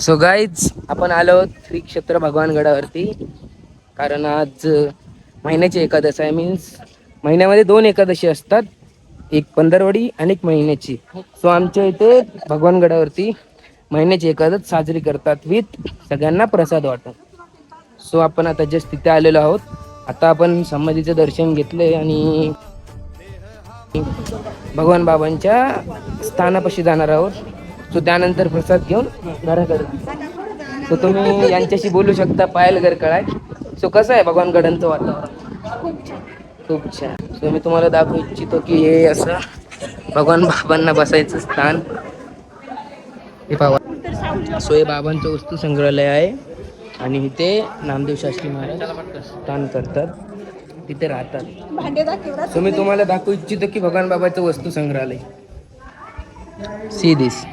So guys आपण आलो आहोत श्री क्षेत्र भगवान गडावरती. कारण आज महिन्याची एकादशी आहे. मीन्स महिन्यामध्ये 2 एकादशी असतात, एक पंधरवडी आणि एक महिन्याची. सो आमच्या इथे भगवान गडावरती महिन्याची एकादश साजरी करतात विथ सगळ्यांना प्रसाद वाटून. सो आपण आता जस्ट तिथे आलेलो आहोत. आता आपण समाधीचं दर्शन घेतलंय आणि भगवान बाबांच्या स्थानापाशी जाणार आहोत. सो त्यानंतर प्रसाद घेऊन घराकडे. सो तुम्ही यांच्याशी बोलू शकता. पायल गरकळाय. सो कसं आहे भगवान गडांचं वातावरण? खूप छान. सो मी तुम्हाला दाखवू इच्छितो की हे असं भगवान बाबांना बसायचं स्थान. हे पाहा. सो हे बाबांचं वस्तू संग्रहालय आहे आणि इथे नामदेव शास्त्री महाराज स्थान करतात, तिथे राहतात. सो मी तुम्हाला दाखवू इच्छितो की भगवान बाबाचं वस्तू संग्रहालय. See this.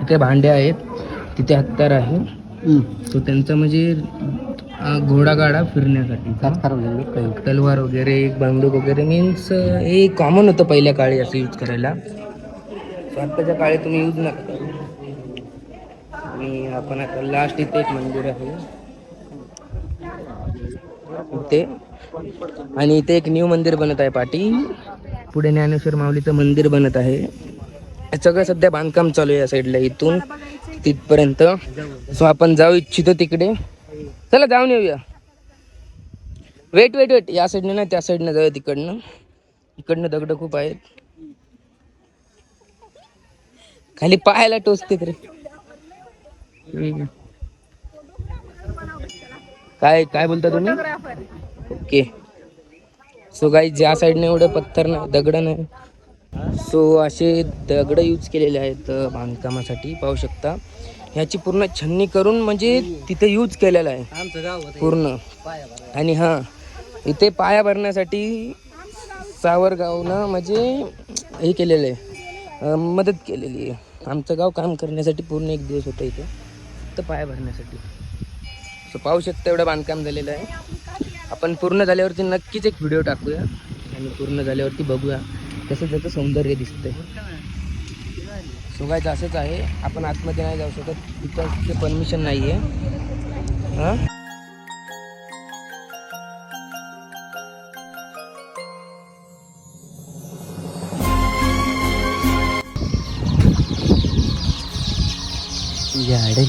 इथे भांडे आहेत, तिथे हत्यार आहे. तो त्यांचा म्हणजे घोडागाडा फिरण्यासाठी तलवार वगैरे, बंदूक वगैरे. मीन्स हे कॉमन होतं पहिल्या काळी असं यूज करायला. आत्ताच्या काळी तुम्ही यूज नका करू. आणि आपण आता लास्ट इथे एक मंदिर आहे इथे, आणि इथे एक न्यू मंदिर बनत आहे पाठी. पुढे ज्ञानेश्वर माऊलीचं मंदिर बनत आहे. हे सगळं सध्या बांधकाम चालू आहे या साईडला, इथून तिथपर्यंत. सो आपण जाऊ इच्छितो तिकडे. चला जाऊन येऊया. Wait wait wait. या साईडने नाही, त्या साईडने जाऊया. इकडनं दगड खूप आहेत. खाली पाहायला टोचते तरी. काय काय बोलता तुम्ही? ओके. सो गाईज ज्या साईडने एवढं पत्थर नाही, दगड नाही. सो असे दगड यूज केलेले आहेत बांधकामासाठी. पाहू शकता. ह्याची पूर्ण छन्नी करून म्हणजे तिथे यूज केलेला आहे पूर्ण. आणि हां, इथे पाया भरण्यासाठी सावरगावनं म्हणजे हे केलेलं आहे, मदत केलेली आहे. आमचं गाव काम करण्यासाठी पूर्ण 1 दिवस होतं इथे, तर पाया भरण्यासाठी. सो पाहू शकता एवढं बांधकाम झालेलं आहे. आपण पूर्ण झाल्यावरती नक्कीच एक व्हिडिओ टाकूया आणि पूर्ण झाल्यावरती बघूया कसं त्याचं सौंदर्य दिसतंय. सो गाईज असंच आहे. आपण आतमध्ये नाही जाऊ शकत, तिथं परमिशन नाही आहे. हां, झाडे